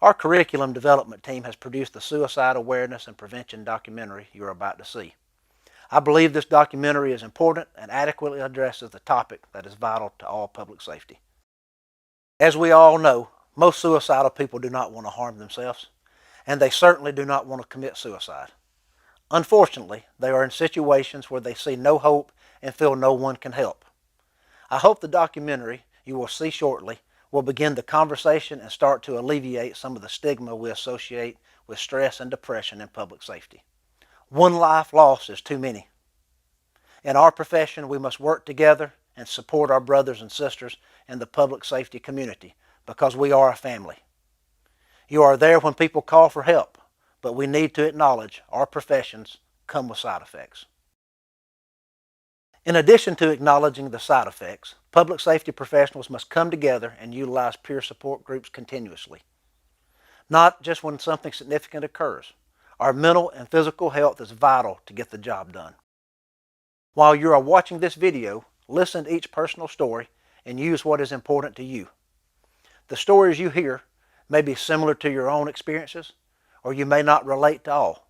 Our curriculum development team has produced the suicide awareness and prevention documentary you're about to see. I believe this documentary is important and adequately addresses the topic that is vital to all public safety. As we all know, most suicidal people do not want to harm themselves, and they certainly do not want to commit suicide. Unfortunately, they are in situations where they see no hope and feel no one can help. I hope the documentary you will see shortly will begin the conversation and start to alleviate some of the stigma we associate with stress and depression in public safety. One life lost is too many. In our profession, we must work together and support our brothers and sisters in the public safety community because we are a family. You are there when people call for help, but we need to acknowledge our professions come with side effects. In addition to acknowledging the side effects, public safety professionals must come together and utilize peer support groups continuously. Not just when something significant occurs. Our mental and physical health is vital to get the job done. While you are watching this video, listen to each personal story and use what is important to you. The stories you hear may be similar to your own experiences, or you may not relate to all,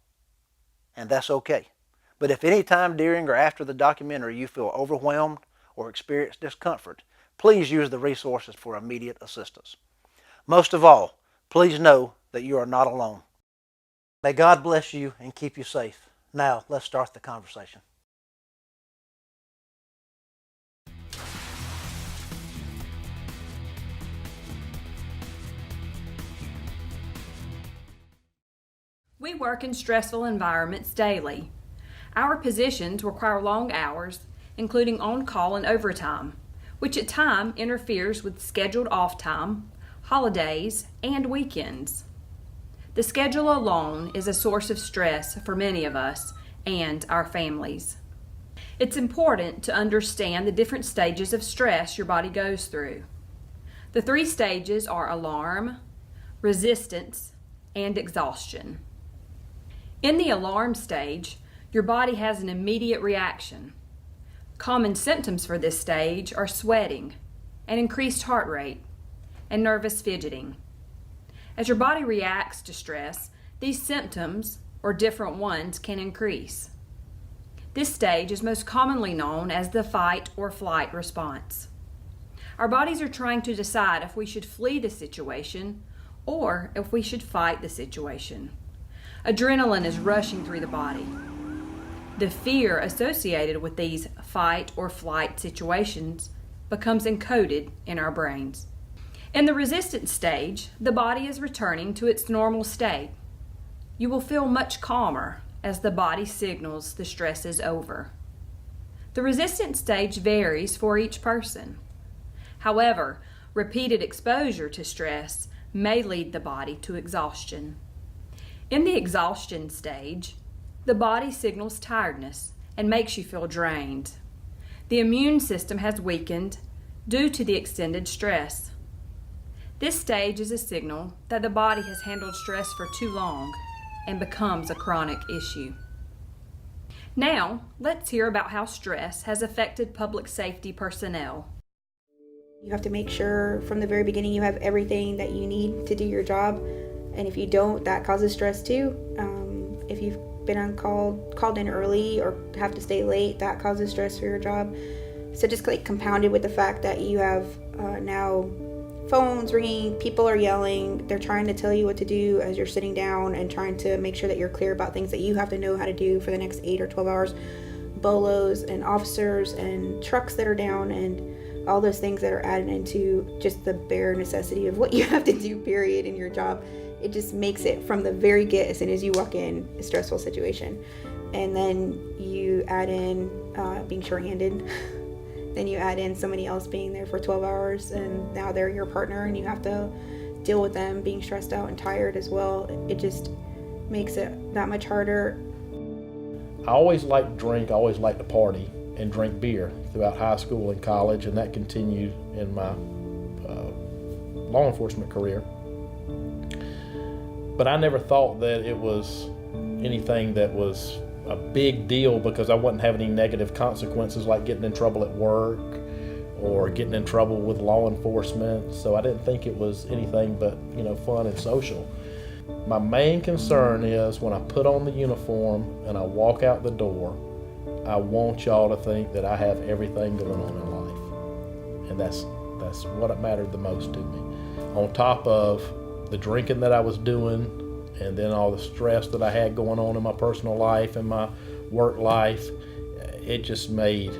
and that's okay. But if any time during or after the documentary you feel overwhelmed or experience discomfort, please use the resources for immediate assistance. Most of all, please know that you are not alone. May God bless you and keep you safe. Now, let's start the conversation. We work in stressful environments daily. Our positions require long hours, including on-call and overtime, which at times interferes with scheduled off time, holidays, and weekends. The schedule alone is a source of stress for many of us and our families. It's important to understand the different stages of stress your body goes through. The 3 stages are alarm, resistance, and exhaustion. In the alarm stage, your body has an immediate reaction. Common symptoms for this stage are sweating, an increased heart rate, and nervous fidgeting. As your body reacts to stress, these symptoms, or different ones, can increase. This stage is most commonly known as the fight or flight response. Our bodies are trying to decide if we should flee the situation or if we should fight the situation. Adrenaline is rushing through the body. The fear associated with these fight or flight situations becomes encoded in our brains. In the resistance stage, the body is returning to its normal state. You will feel much calmer as the body signals the stress is over. The resistance stage varies for each person. However, repeated exposure to stress may lead the body to exhaustion. In the exhaustion stage, the body signals tiredness and makes you feel drained. The immune system has weakened due to the extended stress. This stage is a signal that the body has handled stress for too long and becomes a chronic issue. Now, let's hear about how stress has affected public safety personnel. You have to make sure from the very beginning you have everything that you need to do your job. And if you don't, that causes stress too. If you've been on called in early or have to stay late, that causes stress for your job. So just like compounded with the fact that you have now phones ringing, people are yelling, they're trying to tell you what to do as you're sitting down and trying to make sure that you're clear about things that you have to know how to do for the next 8 or 12 hours. Bolos and officers and trucks that are down and all those things that are added into just the bare necessity of what you have to do, period, in your job. It just makes it from the very get, as soon as you walk in, a stressful situation. And then you add in being shorthanded. Then you add in somebody else being there for 12 hours and now they're your partner and you have to deal with them being stressed out and tired as well. It just makes it that much harder. I always liked to drink, I always liked to party and drink beer throughout high school and college, and that continued in my law enforcement career. But I never thought that it was anything that was a big deal because I wasn't having any negative consequences like getting in trouble at work or getting in trouble with law enforcement. So I didn't think it was anything but, fun and social. My main concern is when I put on the uniform and I walk out the door, I want y'all to think that I have everything going on in life. And that's what mattered the most to me. On top of the drinking that I was doing, and then all the stress that I had going on in my personal life and my work life, it just made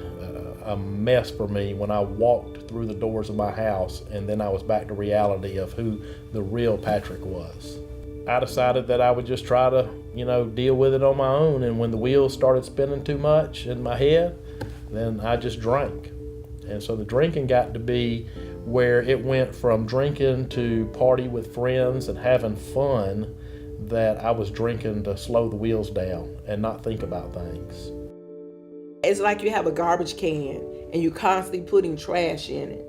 a mess for me when I walked through the doors of my house, and then I was back to reality of who the real Patrick was. I decided that I would just try to, deal with it on my own, and when the wheels started spinning too much in my head, then I just drank. And so the drinking got to be where it went from drinking to party with friends and having fun, that I was drinking to slow the wheels down and not think about things. It's like you have a garbage can and you're constantly putting trash in it.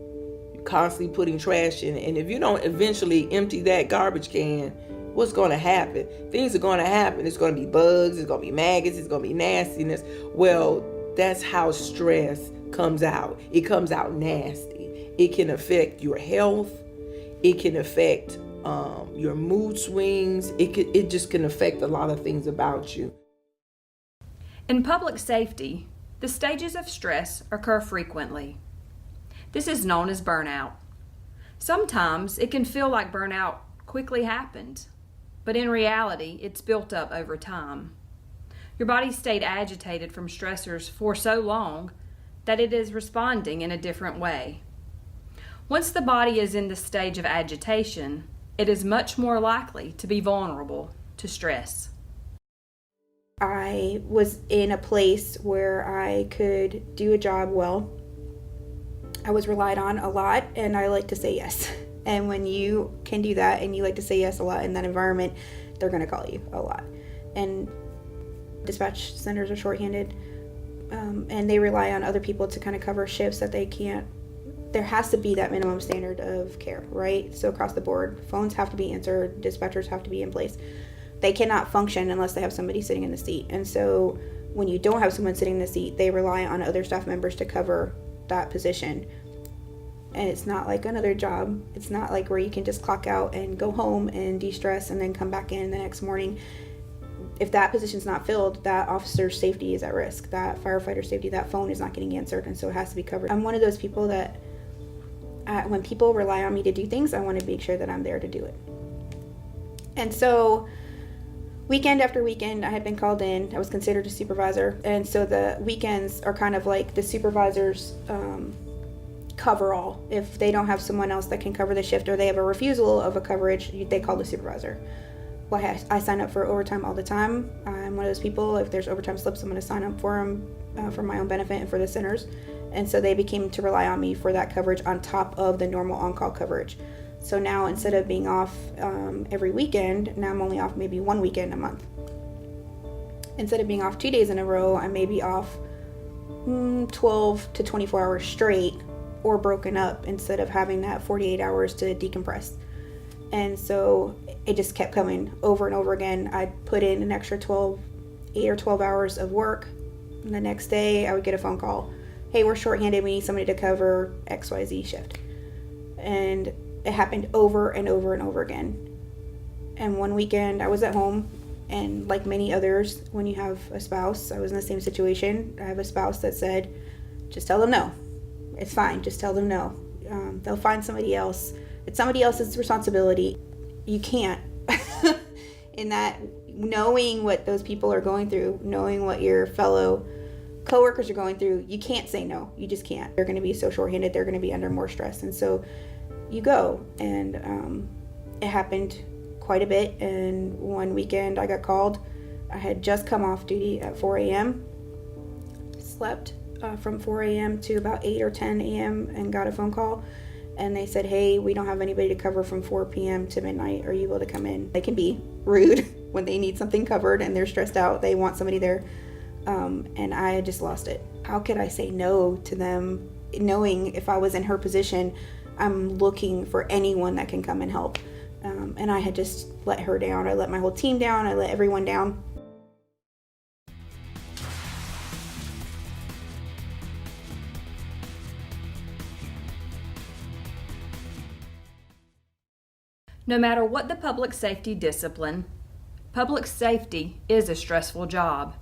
You're constantly putting trash in it. And if you don't eventually empty that garbage can, what's going to happen? Things are going to happen. It's going to be bugs, it's going to be maggots, it's going to be nastiness. Well, that's how stress comes out. It comes out nasty. It can affect your health. It can affect your mood swings. It just can affect a lot of things about you. In public safety, the stages of stress occur frequently. This is known as burnout. Sometimes it can feel like burnout quickly happened, but in reality, it's built up over time. Your body stayed agitated from stressors for so long that it is responding in a different way. Once the body is in the stage of agitation, it is much more likely to be vulnerable to stress. I was in a place where I could do a job well. I was relied on a lot, and I like to say yes. And when you can do that and you like to say yes a lot in that environment, they're going to call you a lot. And dispatch centers are shorthanded, and they rely on other people to kind of cover shifts that they can't. There has to be that minimum standard of care, right? So across the board, phones have to be answered, dispatchers have to be in place. They cannot function unless they have somebody sitting in the seat. And so when you don't have someone sitting in the seat, they rely on other staff members to cover that position. And it's not like another job. It's not like where you can just clock out and go home and de-stress and then come back in the next morning. If that position's not filled, that officer's safety is at risk. That firefighter's safety, that phone is not getting answered, and so it has to be covered. I'm one of those people that when people rely on me to do things, I want to make sure that I'm there to do it. And so weekend after weekend, I had been called in. I was considered a supervisor. And so the weekends are kind of like the supervisor's cover-all. If they don't have someone else that can cover the shift, or they have a refusal of a coverage, they call the supervisor. Well, I sign up for overtime all the time. I'm one of those people, if there's overtime slips, I'm going to sign up for them for my own benefit and for the centers. And so they became to rely on me for that coverage on top of the normal on-call coverage. So now instead of being off every weekend, now I'm only off maybe one weekend a month. Instead of being off 2 days in a row, I may be off 12 to 24 hours straight, or broken up instead of having that 48 hours to decompress. And so it just kept coming over and over again. I'd put in an extra 8 or 12 hours of work, and the next day I would get a phone call. Hey, we're shorthanded, we need somebody to cover XYZ shift. And it happened over and over and over again. And one weekend I was at home, and like many others, when you have a spouse, I was in the same situation. I have a spouse that said, just tell them no. It's fine, just tell them no. They'll find somebody else. It's somebody else's responsibility. You can't. In that, knowing what those people are going through, knowing what your fellow coworkers are going through, you can't say no. You just can't. They're going to be so shorthanded. They're going to be under more stress. And so you go. And it happened quite a bit. And one weekend I got called. I had just come off duty at 4 a.m. Slept from 4 a.m. to about 8 or 10 a.m. and got a phone call. And they said, hey, we don't have anybody to cover from 4 p.m. to midnight. Are you able to come in? They can be rude when they need something covered and they're stressed out. They want somebody there. And I just lost it. How could I say no to them, knowing if I was in her position, I'm looking for anyone that can come and help. And I had just let her down. I let my whole team down. I let everyone down. No matter what the public safety discipline, public safety is a stressful job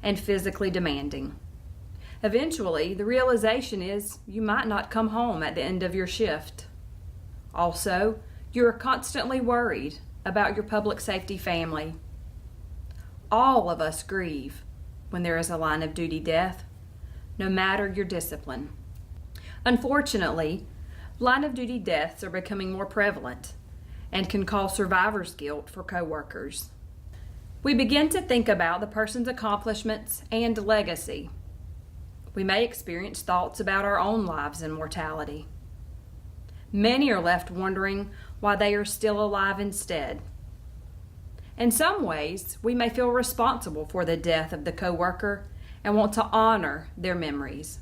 and physically demanding. Eventually, the realization is you might not come home at the end of your shift. Also, you are constantly worried about your public safety family. All of us grieve when there is a line of duty death, no matter your discipline. Unfortunately, line of duty deaths are becoming more prevalent and can cause survivor's guilt for coworkers. We begin to think about the person's accomplishments and legacy. We may experience thoughts about our own lives and mortality. Many are left wondering why they are still alive instead. In some ways, we may feel responsible for the death of the coworker and want to honor their memories.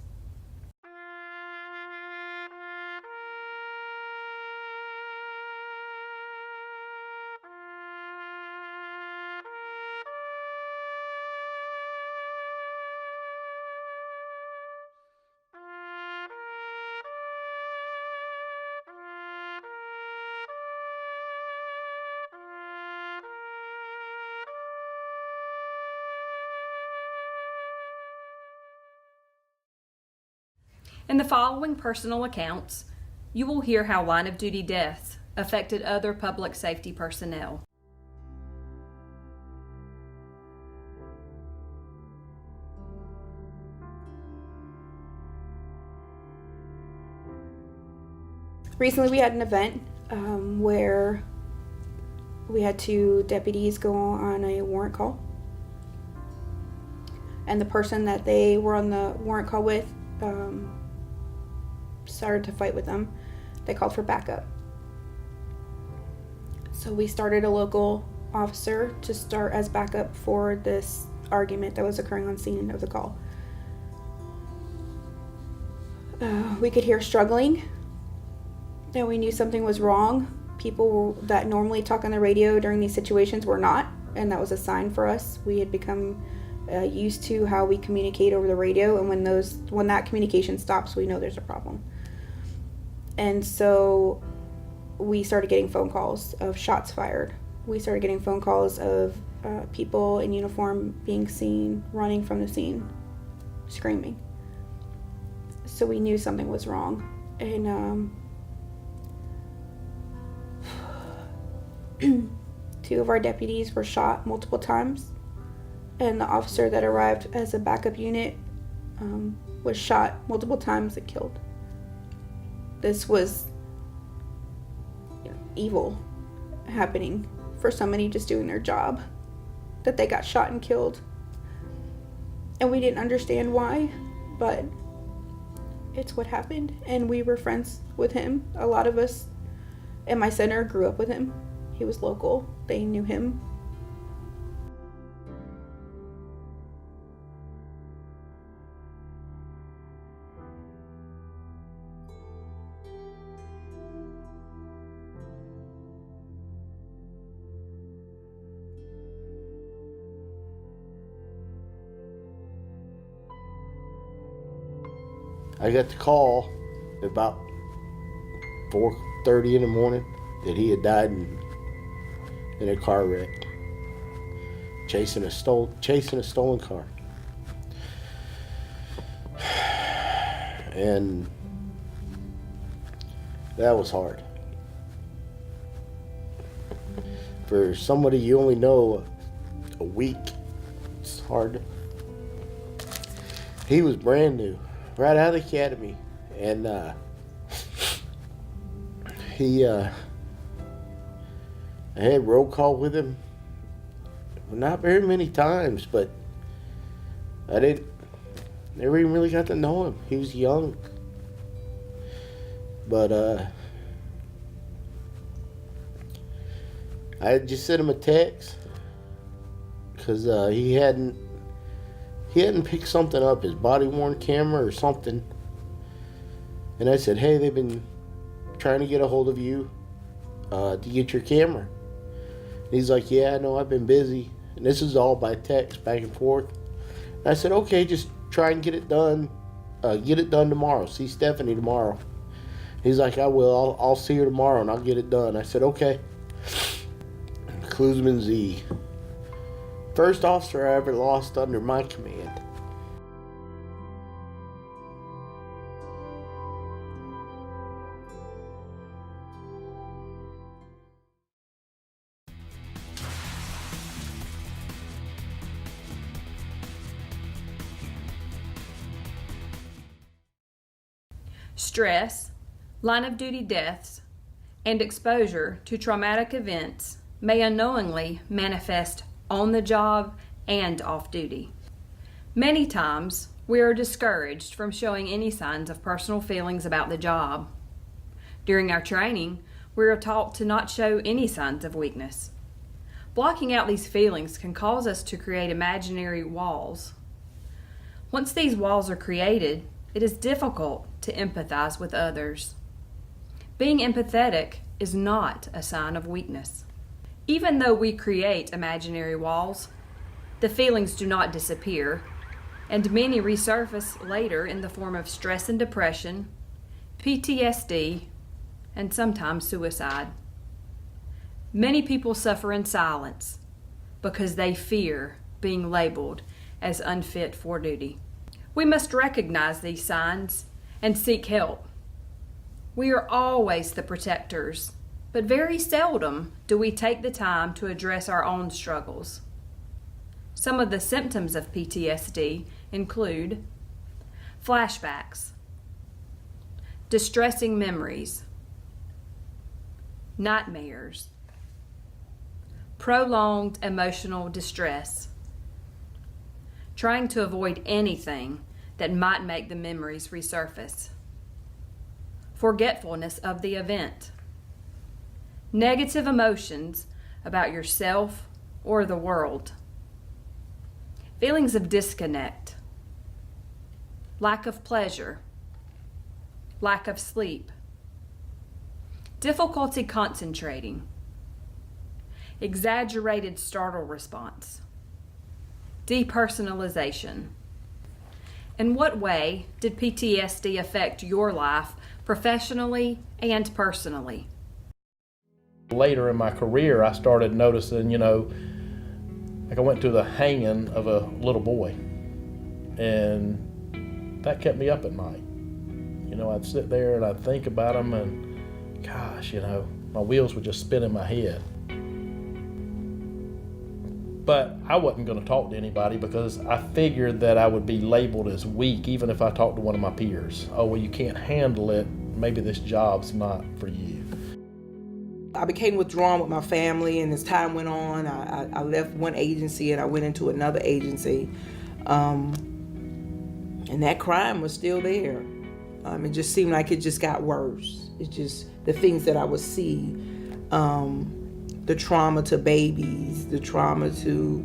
In the following personal accounts, you will hear how line of duty deaths affected other public safety personnel. Recently we had an event where we had 2 deputies go on a warrant call. And the person that they were on the warrant call with started to fight with them. They called for backup. So we started a local officer to start as backup for this argument that was occurring on scene of the call. We could hear struggling, and we knew something was wrong. People that normally talk on the radio during these situations were not, and that was a sign for us. We had become used to how we communicate over the radio, and when that communication stops, we know there's a problem. And so we started getting phone calls of shots fired. We started getting phone calls of people in uniform being seen running from the scene, screaming. So we knew something was wrong. And 2 of our deputies were shot multiple times. And the officer that arrived as a backup unit was shot multiple times and killed. This was evil happening for somebody just doing their job, that they got shot and killed. And we didn't understand why, but it's what happened. And we were friends with him. A lot of us in my center grew up with him. He was local. They knew him. I got the call about 4:30 in the morning that he had died in a car wreck, chasing a stolen car. And that was hard. For somebody you only know a week, it's hard. He was brand new, right out of the academy, and I had roll call with him, not very many times, but I never even really got to know him. He was young, but I had just sent him a text because he hadn't picked something up, his body-worn camera or something. And I said, hey, they've been trying to get a hold of you to get your camera. And he's like, yeah, I know, I've been busy. And this is all by text, back and forth. And I said, okay, just try and get it done. Get it done tomorrow. See Stephanie tomorrow. He's like, I will. I'll see her tomorrow and I'll get it done. I said, okay. Klusman Z. First officer I ever lost under my command. Stress, line of duty deaths, and exposure to traumatic events may unknowingly manifest on the job and off duty. Many times, we are discouraged from showing any signs of personal feelings about the job. During our training, we are taught to not show any signs of weakness. Blocking out these feelings can cause us to create imaginary walls. Once these walls are created, it is difficult to empathize with others. Being empathetic is not a sign of weakness. Even though we create imaginary walls, the feelings do not disappear, and many resurface later in the form of stress and depression, PTSD, and sometimes suicide. Many people suffer in silence because they fear being labeled as unfit for duty. We must recognize these signs and seek help. We are always the protectors, but very seldom do we take the time to address our own struggles. Some of the symptoms of PTSD include flashbacks, distressing memories, nightmares, prolonged emotional distress, trying to avoid anything that might make the memories resurface, forgetfulness of the event, negative emotions about yourself or the world, feelings of disconnect, lack of pleasure, lack of sleep, difficulty concentrating, exaggerated startle response, depersonalization. In what way did PTSD affect your life professionally and personally? Later in my career, I started noticing, like I went to the hanging of a little boy, and that kept me up at night. I'd sit there and I'd think about him, and gosh, my wheels would just spin in my head. But I wasn't going to talk to anybody because I figured that I would be labeled as weak even if I talked to one of my peers. Oh, well, you can't handle it. Maybe this job's not for you. I became withdrawn with my family, and as time went on, I left one agency and I went into another agency. And that crime was still there. It just seemed like it just got worse. It's just the things that I would see. The trauma to babies, the trauma to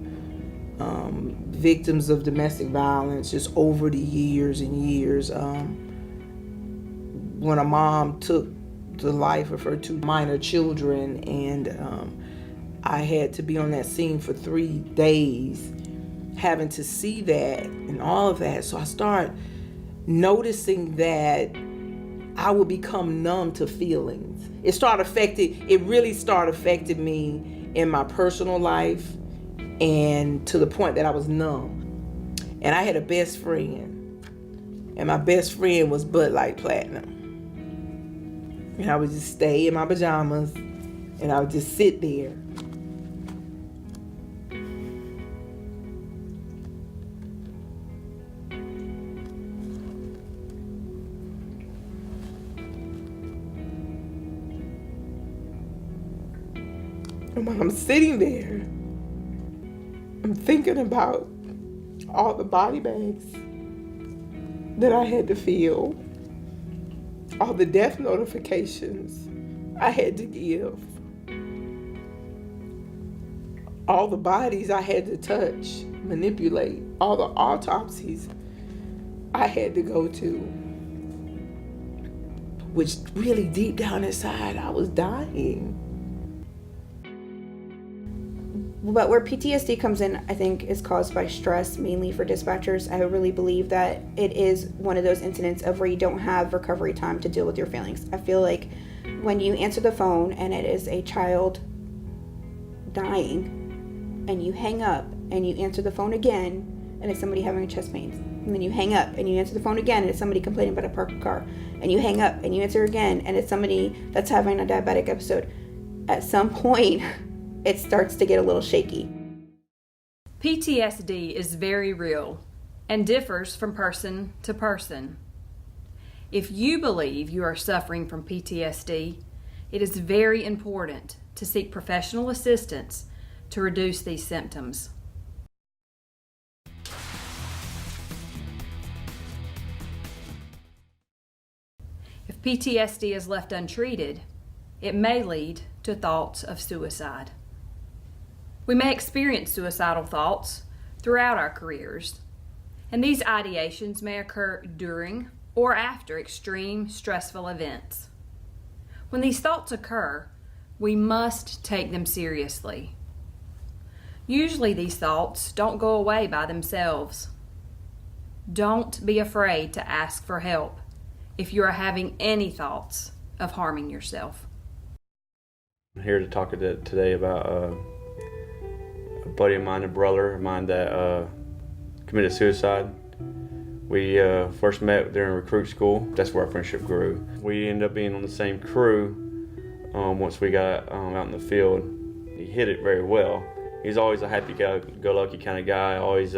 victims of domestic violence, just over the years and years. When a mom took the life of her two minor children, and I had to be on that scene for 3 days, having to see that and all of that. So I started noticing that I would become numb to feelings. It really started affecting me in my personal life, and to the point that I was numb. And I had a best friend, and my best friend was Bud Light Platinum. And I would just stay in my pajamas, and I would just sit there. And while I'm sitting there, I'm thinking about all the body bags that I had to fill, all the death notifications I had to give, all the bodies I had to touch, manipulate, all the autopsies I had to go to, which really deep down inside, I was dying. But where PTSD comes in, I think, is caused by stress, mainly for dispatchers. I really believe that it is one of those incidents of where you don't have recovery time to deal with your feelings. I feel like when you answer the phone and it is a child dying and you hang up and you answer the phone again and it's somebody having chest pains, and then you hang up and you answer the phone again and it's somebody complaining about a parked car, and you hang up and you answer again and it's somebody that's having a diabetic episode, at some point it starts to get a little shaky. PTSD is very real and differs from person to person. If you believe you are suffering from PTSD, it is very important to seek professional assistance to reduce these symptoms. If PTSD is left untreated, it may lead to thoughts of suicide. We may experience suicidal thoughts throughout our careers, and these ideations may occur during or after extreme stressful events. When these thoughts occur, we must take them seriously. Usually these thoughts don't go away by themselves. Don't be afraid to ask for help if you are having any thoughts of harming yourself. I'm here to talk today about a buddy of mine, a brother of mine that committed suicide. We first met during recruit school. That's where our friendship grew. We ended up being on the same crew once we got out in the field. He hit it very well. He's always a happy-go-lucky kind of guy, always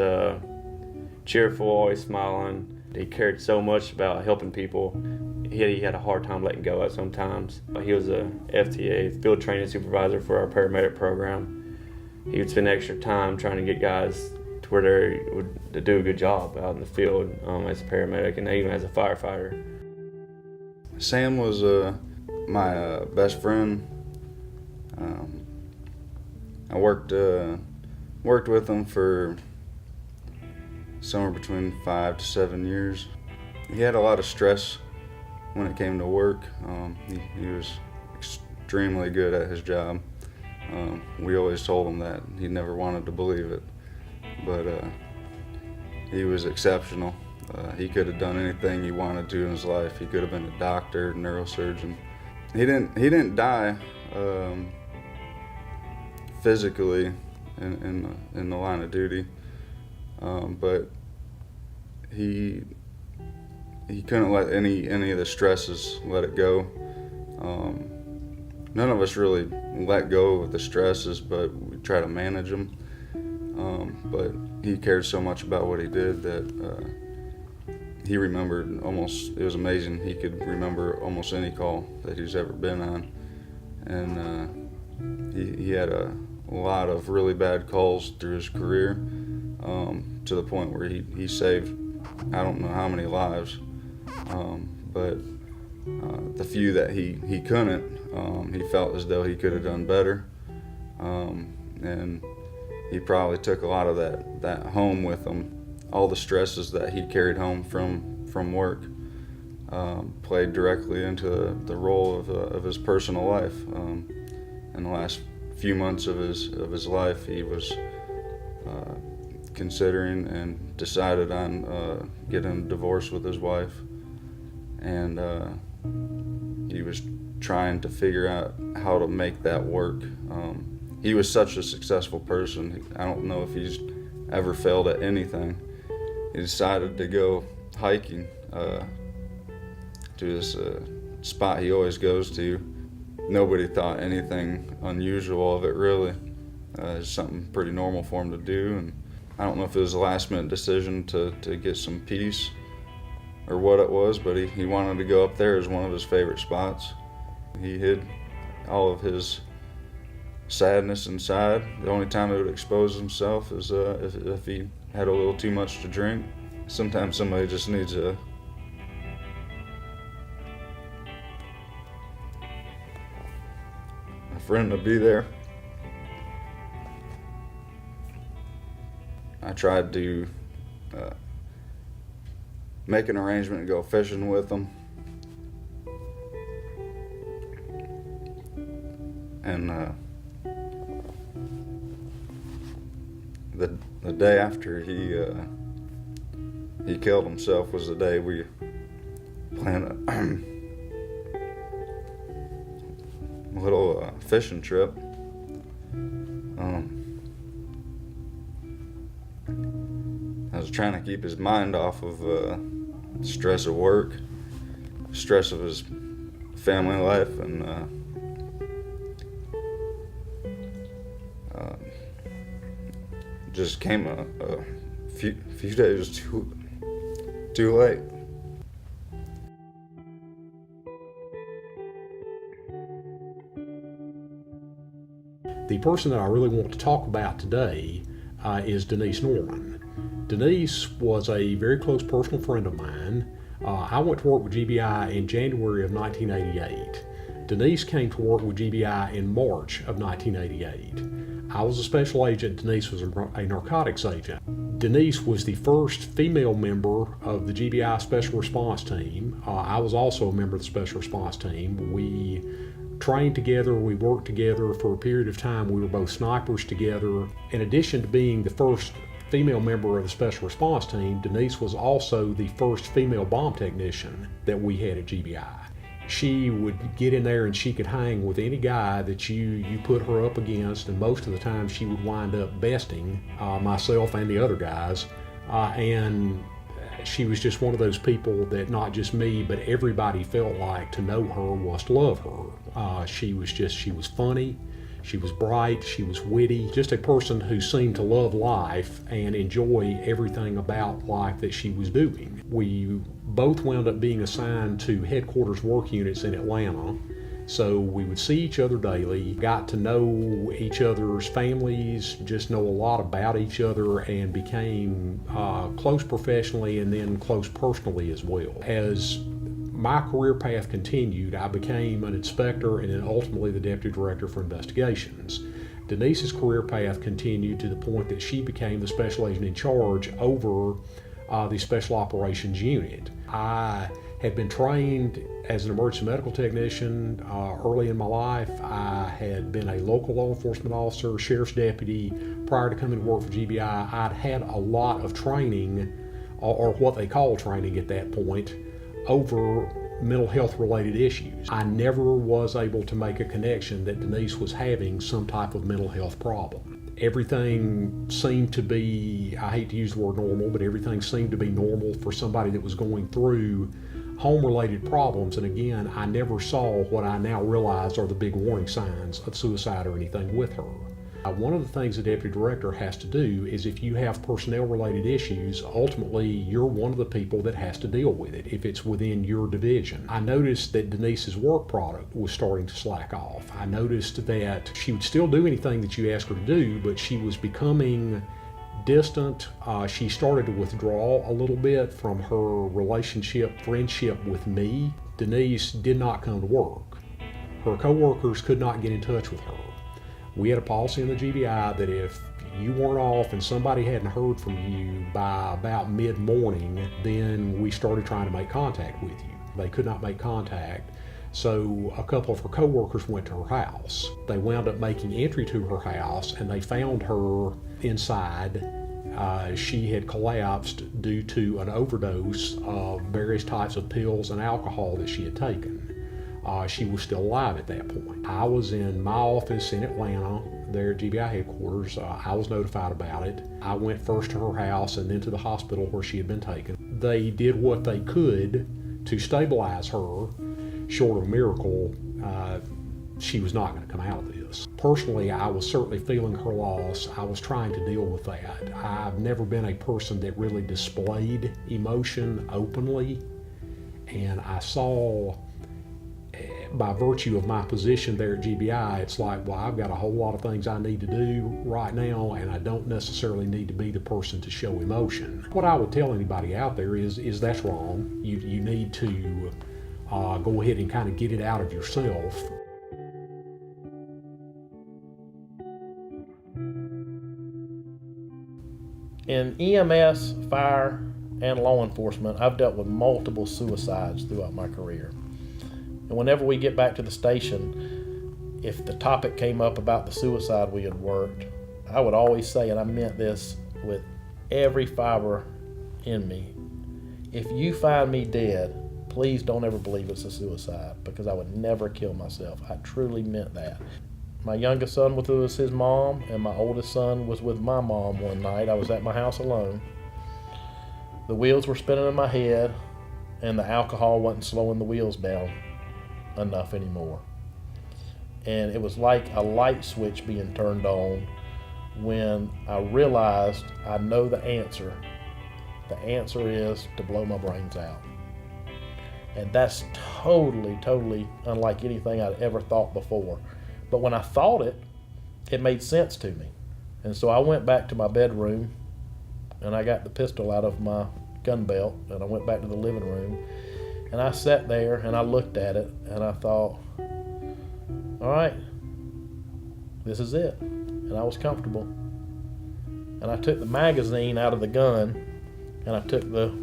cheerful, always smiling. He cared so much about helping people. He had a hard time letting go at sometimes. He was a FTA, field training supervisor for our paramedic program. He would spend extra time trying to get guys to where they would do a good job out in the field as a paramedic and even as a firefighter. Sam was my best friend. I worked with him for somewhere between 5 to 7 years. He had a lot of stress when it came to work. He was extremely good at his job. We always told him that. He never wanted to believe it, but he was exceptional. He could have done anything he wanted to in his life. He could have been a doctor, neurosurgeon. He didn't die physically in the line of duty. But he couldn't let any of the stresses let it go. None of us really let go of the stresses, but we try to manage them. But he cared so much about what he did that he remembered it was amazing. He could remember almost any call that he's ever been on. And he had a lot of really bad calls through his career. To the point where he saved I don't know how many lives, but the few that he couldn't, he felt as though he could have done better, and he probably took a lot of that home with him. All the stresses that he carried home from work played directly into the role of his personal life. In the last few months of his life, he was considering and decided on getting a divorce with his wife, and he was trying to figure out how to make that work. He was such a successful person. I don't know if he's ever failed at anything. He decided to go hiking to this spot he always goes to. Nobody thought anything unusual of it, really. It's something pretty normal for him to do, and I don't know if it was a last-minute decision to get some peace or what it was, but he wanted to go up there as one of his favorite spots. He hid all of his sadness inside. The only time he would expose himself is if he had a little too much to drink. Sometimes somebody just needs a friend to be there. I tried to make an arrangement to go fishing with him, and the day after he killed himself was the day we planned a little fishing trip. was trying to keep his mind off of stress of work, stress of his family life, and just came a few days too late. The person that I really want to talk about today is Denise Norman. Denise was a very close personal friend of mine. I went to work with GBI in January of 1988. Denise came to work with GBI in March of 1988. I was a special agent, Denise was a narcotics agent. Denise was the first female member of the GBI Special Response Team. I was also a member of the Special Response Team. We trained together, we worked together for a period of time. We were both snipers together. In addition to being the first female member of the Special Response Team, Denise was also the first female bomb technician that we had at GBI. She would get in there and she could hang with any guy that you put her up against, and most of the time she would wind up besting myself and the other guys. And she was just one of those people that not just me, but everybody felt like to know her was to love her. She was funny, she was bright, she was witty, just a person who seemed to love life and enjoy everything about life that she was doing. We both wound up being assigned to headquarters work units in Atlanta. So we would see each other daily, got to know each other's families, just know a lot about each other, and became close professionally and then close personally as well. As my career path continued, I became an inspector and then ultimately the deputy director for investigations. Denise's career path continued to the point that she became the special agent in charge over the special operations unit. I had been trained as an emergency medical technician early in my life. I had been a local law enforcement officer, sheriff's deputy. Prior to coming to work for GBI, I'd had a lot of training, or what they call training at that point, over mental health related issues. I never was able to make a connection that Denise was having some type of mental health problem. Everything seemed to be, I hate to use the word normal, but everything seemed to be normal for somebody that was going through home-related problems. And again, I never saw what I now realize are the big warning signs of suicide or anything with her. One of the things a deputy director has to do is if you have personnel-related issues, ultimately you're one of the people that has to deal with it if it's within your division. I noticed that Denise's work product was starting to slack off. I noticed that she would still do anything that you asked her to do, but she was becoming distant. She started to withdraw a little bit from her friendship with me. Denise did not come to work. Her coworkers could not get in touch with her. We had a policy in the GBI that if you weren't off and somebody hadn't heard from you by about mid-morning, then we started trying to make contact with you. They could not make contact, so a couple of her coworkers went to her house. They wound up making entry to her house and they found her inside. She had collapsed due to an overdose of various types of pills and alcohol that she had taken. She was still alive at that point. I was in my office in Atlanta, there at GBI headquarters. I was notified about it. I went first to her house and then to the hospital where she had been taken. They did what they could to stabilize her. Short of a miracle, she was not going to come out of this. Personally, I was certainly feeling her loss. I was trying to deal with that. I've never been a person that really displayed emotion openly, and I saw, by virtue of my position there at GBI, it's like, well, I've got a whole lot of things I need to do right now, and I don't necessarily need to be the person to show emotion. What I would tell anybody out there is that's wrong. You need to go ahead and kind of get it out of yourself. In EMS, fire, and law enforcement, I've dealt with multiple suicides throughout my career. And whenever we get back to the station, if the topic came up about the suicide we had worked, I would always say, and I meant this with every fiber in me, if you find me dead, please don't ever believe it's a suicide, because I would never kill myself. I truly meant that. My youngest son was with his mom, and my oldest son was with my mom one night. I was at my house alone. The wheels were spinning in my head, and the alcohol wasn't slowing the wheels down enough anymore. And it was like a light switch being turned on when I realized I know the answer. The answer is to blow my brains out. And that's totally unlike anything I'd ever thought before. But when I thought it, it made sense to me. And so I went back to my bedroom, and I got the pistol out of my gun belt, and I went back to the living room, and I sat there and I looked at it, and I thought, all right, this is it. And I was comfortable. And I took the magazine out of the gun, and I took the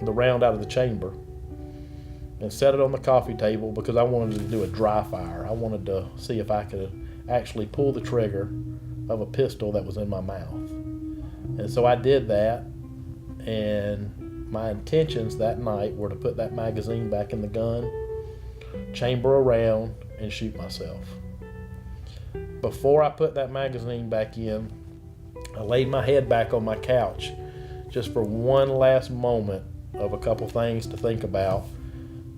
round out of the chamber and set it on the coffee table because I wanted to do a dry fire. I wanted to see if I could actually pull the trigger of a pistol that was in my mouth. And so I did that, and my intentions that night were to put that magazine back in the gun, chamber around, and shoot myself. Before I put that magazine back in, I laid my head back on my couch just for one last moment of a couple things to think about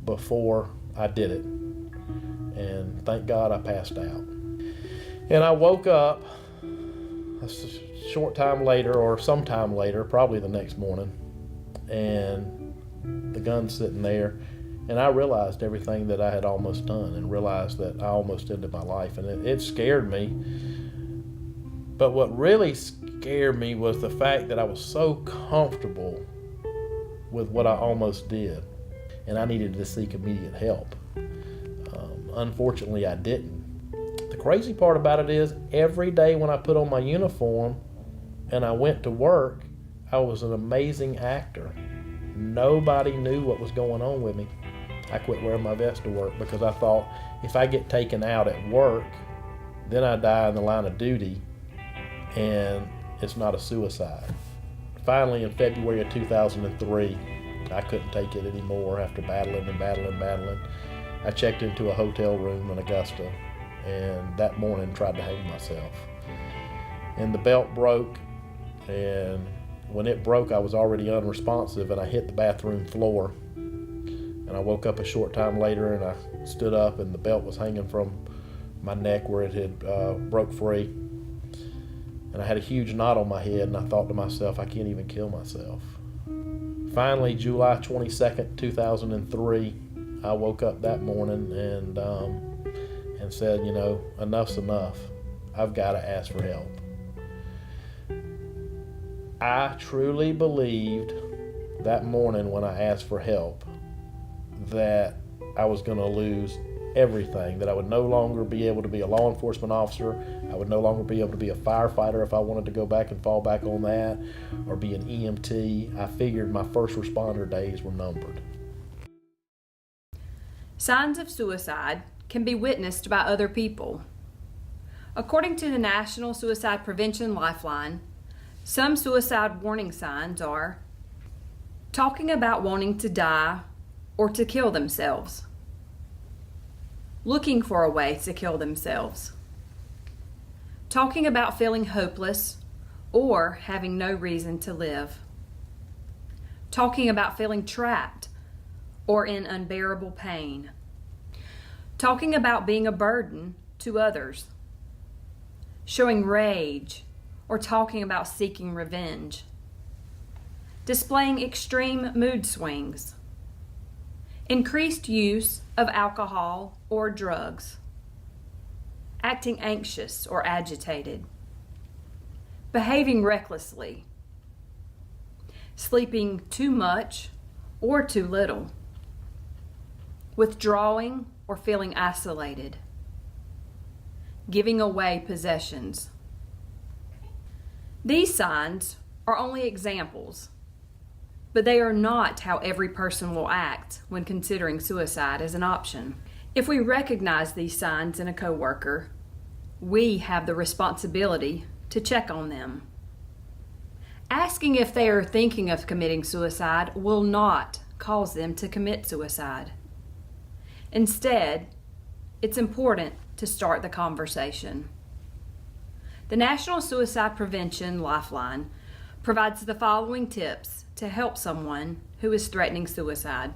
before I did it. And thank God I passed out. And I woke up a short time later, or sometime later, probably the next morning, and the gun's sitting there, and I realized everything that I had almost done, and realized that I almost ended my life, and it scared me. But what really scared me was the fact that I was so comfortable with what I almost did, and I needed to seek immediate help. Unfortunately, I didn't. The crazy part about it is, every day when I put on my uniform and I went to work, I was an amazing actor. Nobody knew what was going on with me. I quit wearing my vest to work because I thought, if I get taken out at work, then I die in the line of duty, and it's not a suicide. Finally, in February of 2003, I couldn't take it anymore after battling. I checked into a hotel room in Augusta, and that morning tried to hang myself. And the belt broke, and when it broke, I was already unresponsive, and I hit the bathroom floor. And I woke up a short time later, and I stood up, and the belt was hanging from my neck where it had broke free. And I had a huge knot on my head, and I thought to myself, I can't even kill myself. Finally, July 22nd, 2003, I woke up that morning and said, you know, enough's enough. I've got to ask for help. I truly believed that morning when I asked for help that I was going to lose everything, that I would no longer be able to be a law enforcement officer. I would no longer be able to be a firefighter if I wanted to go back and fall back on that, or be an EMT. I figured my first responder days were numbered. Signs of suicide can be witnessed by other people. According to the National Suicide Prevention Lifeline, some suicide warning signs are talking about wanting to die or to kill themselves, looking for a way to kill themselves, talking about feeling hopeless or having no reason to live, talking about feeling trapped or in unbearable pain, talking about being a burden to others, showing rage or talking about seeking revenge, displaying extreme mood swings, increased use of alcohol or drugs, acting anxious or agitated, behaving recklessly, sleeping too much or too little, withdrawing or feeling isolated, giving away possessions. These signs are only examples, but they are not how every person will act when considering suicide as an option. If we recognize these signs in a coworker, we have the responsibility to check on them. Asking if they are thinking of committing suicide will not cause them to commit suicide. Instead, it's important to start the conversation. The National Suicide Prevention Lifeline provides the following tips to help someone who is threatening suicide.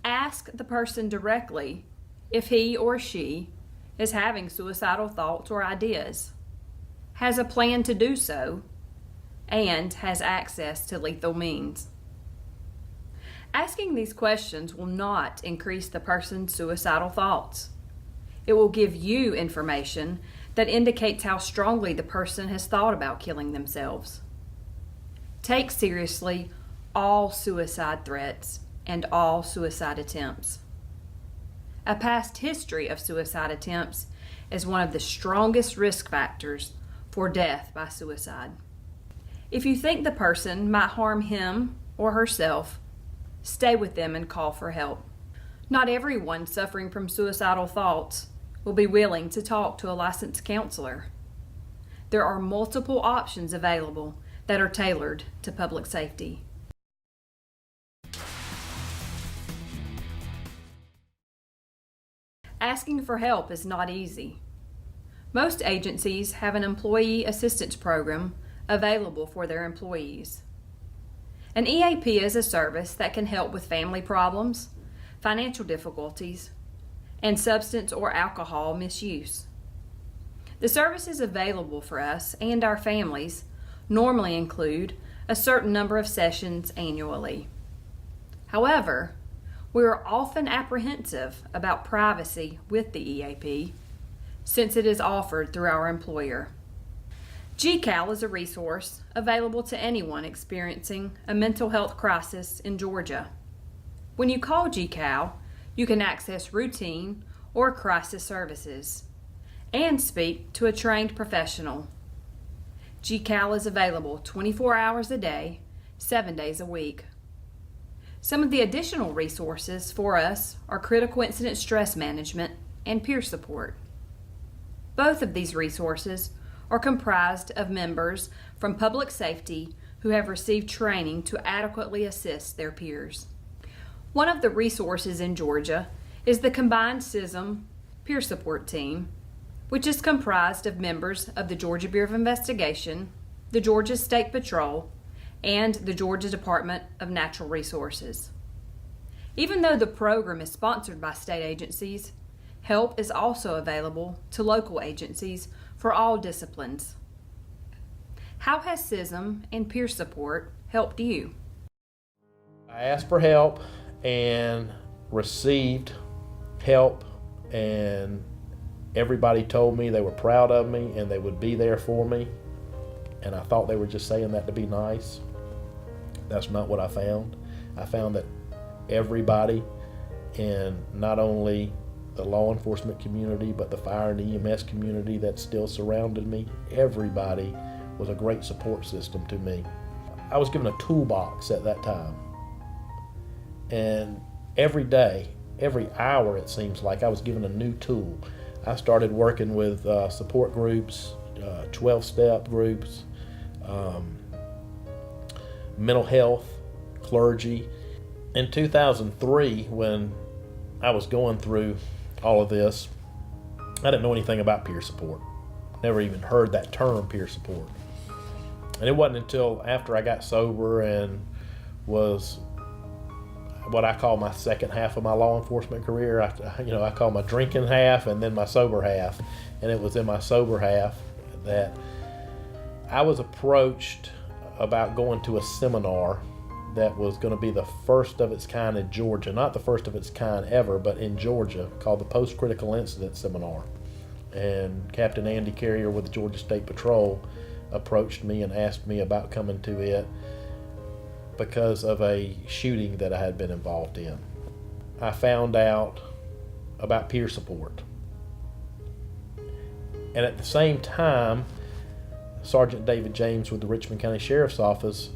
Ask the person directly if he or she is having suicidal thoughts or ideas, has a plan to do so, and has access to lethal means. Asking these questions will not increase the person's suicidal thoughts. It will give you information that indicates how strongly the person has thought about killing themselves. Take seriously all suicide threats and all suicide attempts. A past history of suicide attempts is one of the strongest risk factors for death by suicide. If you think the person might harm him or herself, stay with them and call for help. Not everyone suffering from suicidal thoughts will be willing to talk to a licensed counselor. There are multiple options available that are tailored to public safety. Asking for help is not easy. Most agencies have an employee assistance program available for their employees. An EAP is a service that can help with family problems, financial difficulties, and substance or alcohol misuse. The services available for us and our families normally include a certain number of sessions annually. However, we are often apprehensive about privacy with the EAP since it is offered through our employer. GCAL is a resource available to anyone experiencing a mental health crisis in Georgia. When you call GCAL, you can access routine or crisis services and speak to a trained professional. GCAL is available 24 hours a day, 7 days a week. Some of the additional resources for us are critical incident stress management and peer support. Both of these resources are comprised of members from public safety who have received training to adequately assist their peers. One of the resources in Georgia is the combined CISM peer support team, which is comprised of members of the Georgia Bureau of Investigation, the Georgia State Patrol, and the Georgia Department of Natural Resources. Even though the program is sponsored by state agencies, help is also available to local agencies for all disciplines. How has CISM and peer support helped you? I asked for help and received help, and everybody told me they were proud of me and they would be there for me, and I thought they were just saying that to be nice. That's not what I found. I found that everybody in not only the law enforcement community, but the fire and EMS community that still surrounded me, everybody was a great support system to me. I was given a toolbox at that time. And every day, every hour it seems like, I was given a new tool. I started working with support groups, 12-step groups, mental health, clergy. In 2003, when I was going through all of this, I didn't know anything about peer support. Never even heard that term, peer support. And it wasn't until after I got sober and was what I call my second half of my law enforcement career. I call my drinking half and then my sober half. And it was in my sober half that I was approached about going to a seminar that was going to be the first of its kind in Georgia. Not the first of its kind ever, but in Georgia, called the Post-Critical Incident Seminar. And Captain Andy Carrier with the Georgia State Patrol approached me and asked me about coming to it because of a shooting that I had been involved in. I found out about peer support. And at the same time, Sergeant David James with the Richmond County Sheriff's Office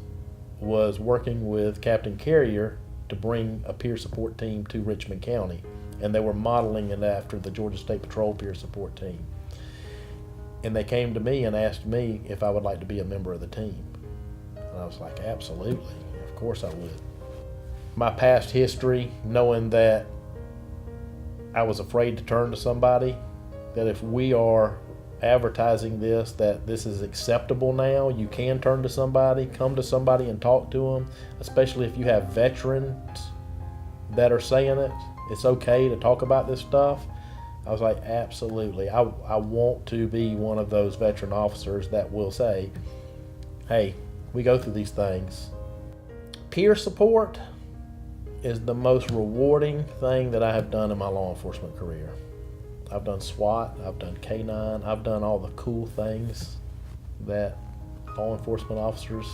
was working with Captain Carrier to bring a peer support team to Richmond County. And they were modeling it after the Georgia State Patrol peer support team. And they came to me and asked me if I would like to be a member of the team. And I was like, absolutely, of course I would. My past history, knowing that I was afraid to turn to somebody, that if we are advertising this, that this is acceptable now. You can turn to somebody, come to somebody and talk to them, especially if you have veterans that are saying it. It's okay to talk about this stuff. I was like, absolutely. I want to be one of those veteran officers that will say, hey, we go through these things. Peer support is the most rewarding thing that I have done in my law enforcement career. I've done SWAT, I've done K9, I've done all the cool things that law enforcement officers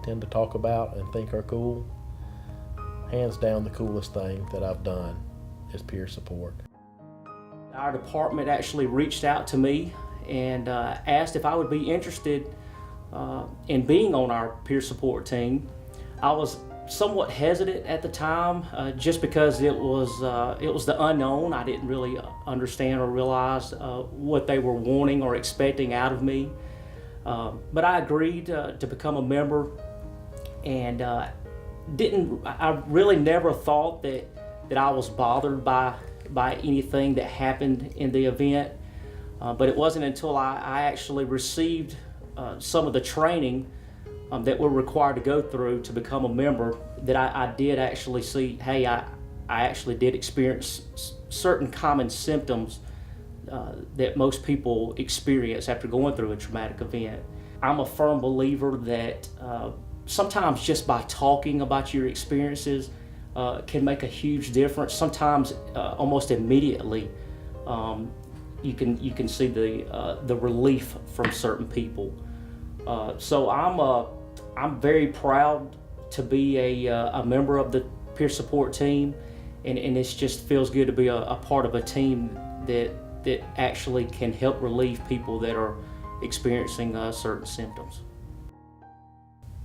tend to talk about and think are cool. Hands down, the coolest thing that I've done is peer support. Our department actually reached out to me and asked if I would be interested in being on our peer support team. I was somewhat hesitant at the time, just because it was the unknown. I didn't really understand or realize what they were wanting or expecting out of me. But I agreed to become a member, and I really never thought that I was bothered by anything that happened in the event. But it wasn't until I actually received some of the training that we're required to go through to become a member that I did actually see, hey, I actually did experience certain common symptoms that most people experience after going through a traumatic event. I'm a firm believer that sometimes just by talking about your experiences can make a huge difference. Sometimes almost immediately you can see the relief from certain people. So I'm very proud to be a member of the peer support team, and it just feels good to be a part of a team that actually can help relieve people that are experiencing certain symptoms.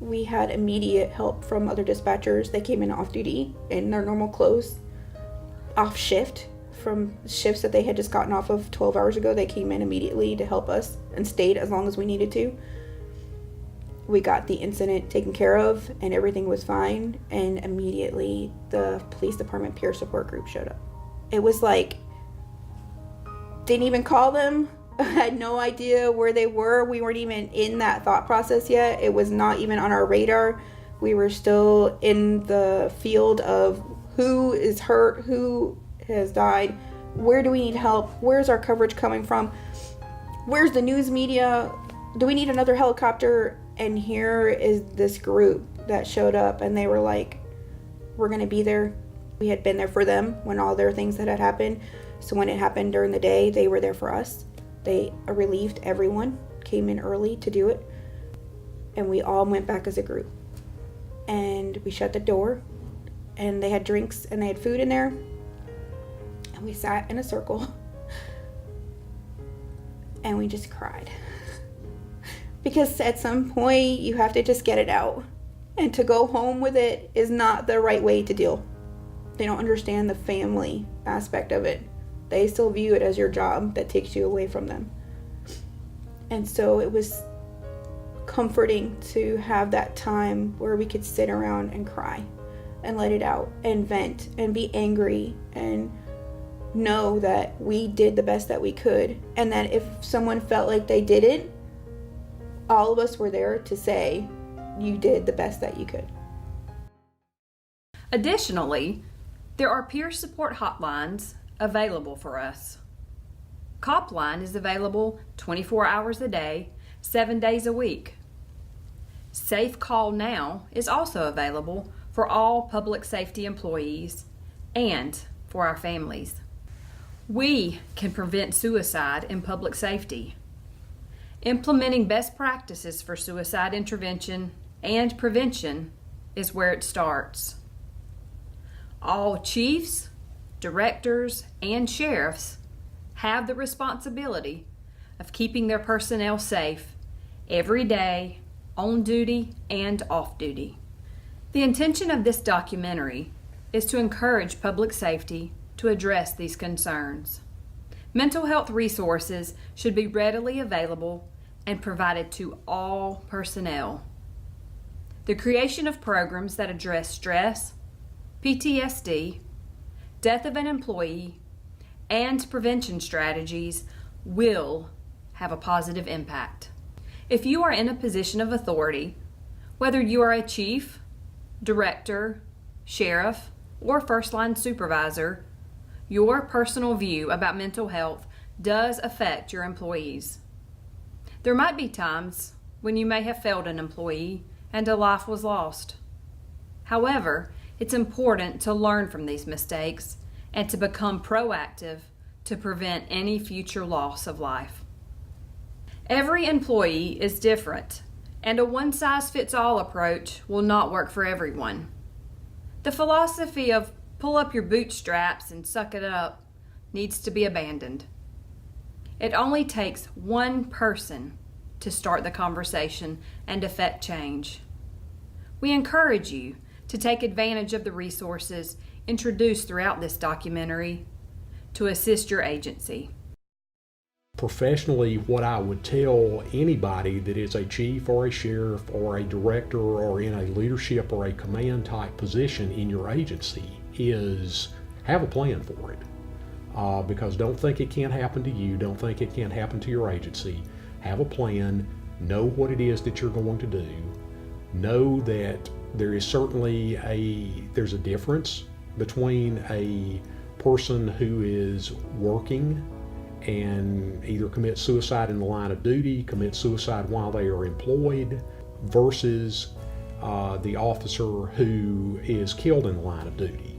We had immediate help from other dispatchers. They came in off duty in their normal clothes, off shift from shifts that they had just gotten off of 12 hours ago. They came in immediately to help us and stayed as long as we needed to. We got the incident taken care of and everything was fine, and immediately the police department peer support group showed up. It was like, didn't even call them. I had no idea where they were. We weren't even in that thought process yet. It was not even on our radar. We were still in the field of who is hurt, who has died, where do we need help, where's our coverage coming from, where's the news media, do we need another helicopter? And here is this group that showed up, and they were like, we're going to be there. We had been there for them when all their things that had happened. So when it happened during the day, they were there for us. They relieved everyone, came in early to do it. And we all went back as a group. And we shut the door, and they had drinks and they had food in there. And we sat in a circle. And we just cried. Because at some point, you have to just get it out. And to go home with it is not the right way to deal. They don't understand the family aspect of it. They still view it as your job that takes you away from them. And so it was comforting to have that time where we could sit around and cry and let it out and vent and be angry and know that we did the best that we could, and that if someone felt like they didn't, all of us were there to say, you did the best that you could. Additionally, there are peer support hotlines available for us. COPline is available 24 hours a day, 7 days a week. Safe Call Now is also available for all public safety employees and for our families. We can prevent suicide in public safety. Implementing best practices for suicide intervention and prevention is where it starts. All chiefs, directors, and sheriffs have the responsibility of keeping their personnel safe every day, on duty and off duty. The intention of this documentary is to encourage public safety to address these concerns. Mental health resources should be readily available and provided to all personnel. The creation of programs that address stress, PTSD, death of an employee, and prevention strategies will have a positive impact. If you are in a position of authority, whether you are a chief, director, sheriff, or first-line supervisor, your personal view about mental health does affect your employees. There might be times when you may have failed an employee and a life was lost. However, it's important to learn from these mistakes and to become proactive to prevent any future loss of life. Every employee is different, and a one-size-fits-all approach will not work for everyone. The philosophy of pull up your bootstraps and suck it up needs to be abandoned. It only takes one person to start the conversation and affect change. We encourage you to take advantage of the resources introduced throughout this documentary to assist your agency. Professionally, what I would tell anybody that is a chief or a sheriff or a director or in a leadership or a command type position in your agency is have a plan for it. Because don't think it can't happen to you, don't think it can't happen to your agency. Have a plan, know what it is that you're going to do, know that there is certainly there's a difference between a person who is working and either commit suicide in the line of duty, commit suicide while they are employed, versus the officer who is killed in the line of duty.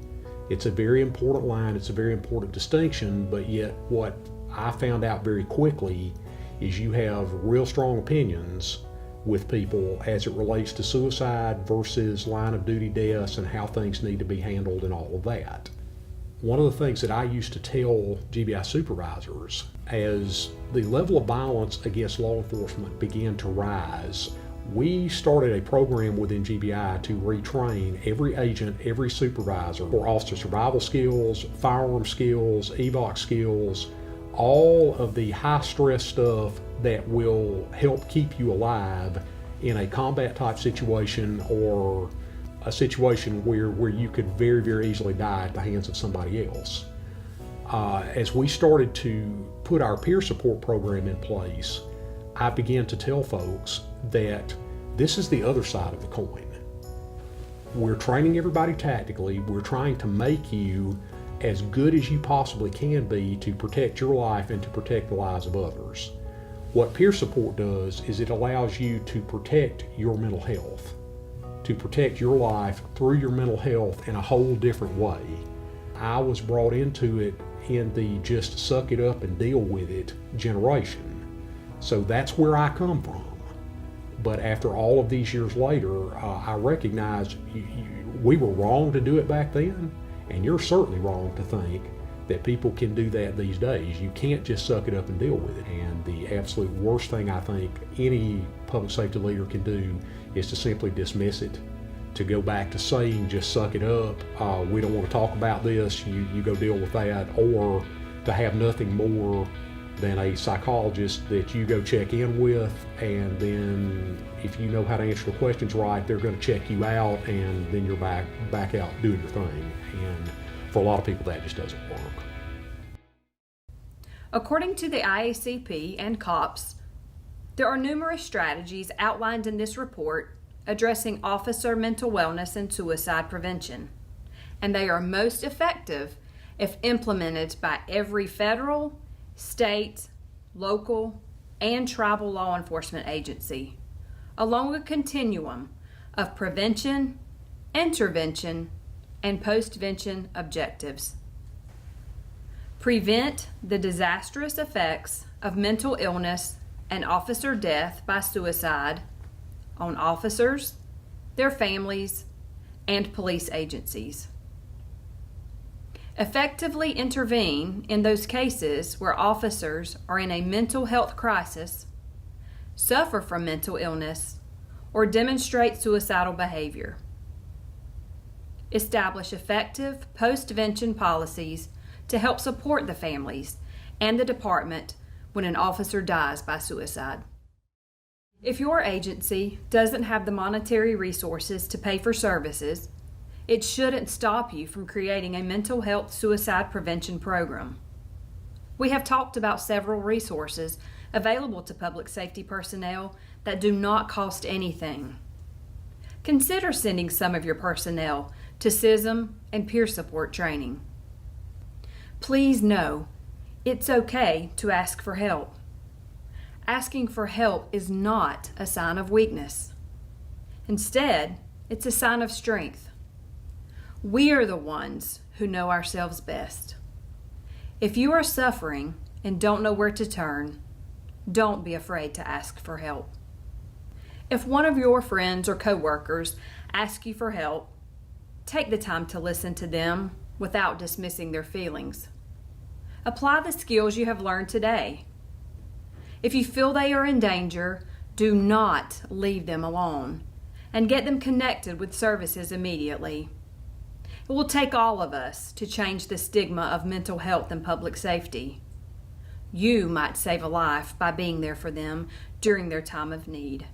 It's a very important line, it's a very important distinction, but yet what I found out very quickly is you have real strong opinions with people as it relates to suicide versus line of duty deaths and how things need to be handled and all of that. One of the things that I used to tell GBI supervisors as the level of violence against law enforcement began to rise, we started a program within GBI to retrain every agent, every supervisor for officer survival skills, firearm skills, evac skills, all of the high stress stuff that will help keep you alive in a combat type situation or a situation where you could very, very easily die at the hands of somebody else. As we started to put our peer support program in place, I began to tell folks that this is the other side of the coin. We're training everybody tactically. We're trying to make you as good as you possibly can be to protect your life and to protect the lives of others. What peer support does is it allows you to protect your mental health, to protect your life through your mental health in a whole different way. I was brought into it in the just suck it up and deal with it generation. So that's where I come from. But after all of these years later, I recognize we were wrong to do it back then, and you're certainly wrong to think that people can do that these days. You can't just suck it up and deal with it. And the absolute worst thing I think any public safety leader can do is to simply dismiss it, to go back to saying just suck it up, we don't want to talk about this, you go deal with that, or to have nothing more than a psychologist that you go check in with, and then if you know how to answer the questions right, they're going to check you out, and then you're back out doing your thing. And for a lot of people, that just doesn't work. According to the IACP and COPS, there are numerous strategies outlined in this report addressing officer mental wellness and suicide prevention, and they are most effective if implemented by every federal, state, local, and tribal law enforcement agency, along a continuum of prevention, intervention, and postvention objectives. Prevent the disastrous effects of mental illness and officer death by suicide on officers, their families, and police agencies. Effectively intervene in those cases where officers are in a mental health crisis, suffer from mental illness, or demonstrate suicidal behavior. Establish effective postvention policies to help support the families and the department when an officer dies by suicide. If your agency doesn't have the monetary resources to pay for services, it shouldn't stop you from creating a mental health suicide prevention program. We have talked about several resources available to public safety personnel that do not cost anything. Consider sending some of your personnel to CISM and peer support training. Please know it's okay to ask for help. Asking for help is not a sign of weakness. Instead, it's a sign of strength. We are the ones who know ourselves best. If you are suffering and don't know where to turn, don't be afraid to ask for help. If one of your friends or coworkers asks you for help, take the time to listen to them without dismissing their feelings. Apply the skills you have learned today. If you feel they are in danger, do not leave them alone and get them connected with services immediately. It will take all of us to change the stigma of mental health and public safety. You might save a life by being there for them during their time of need.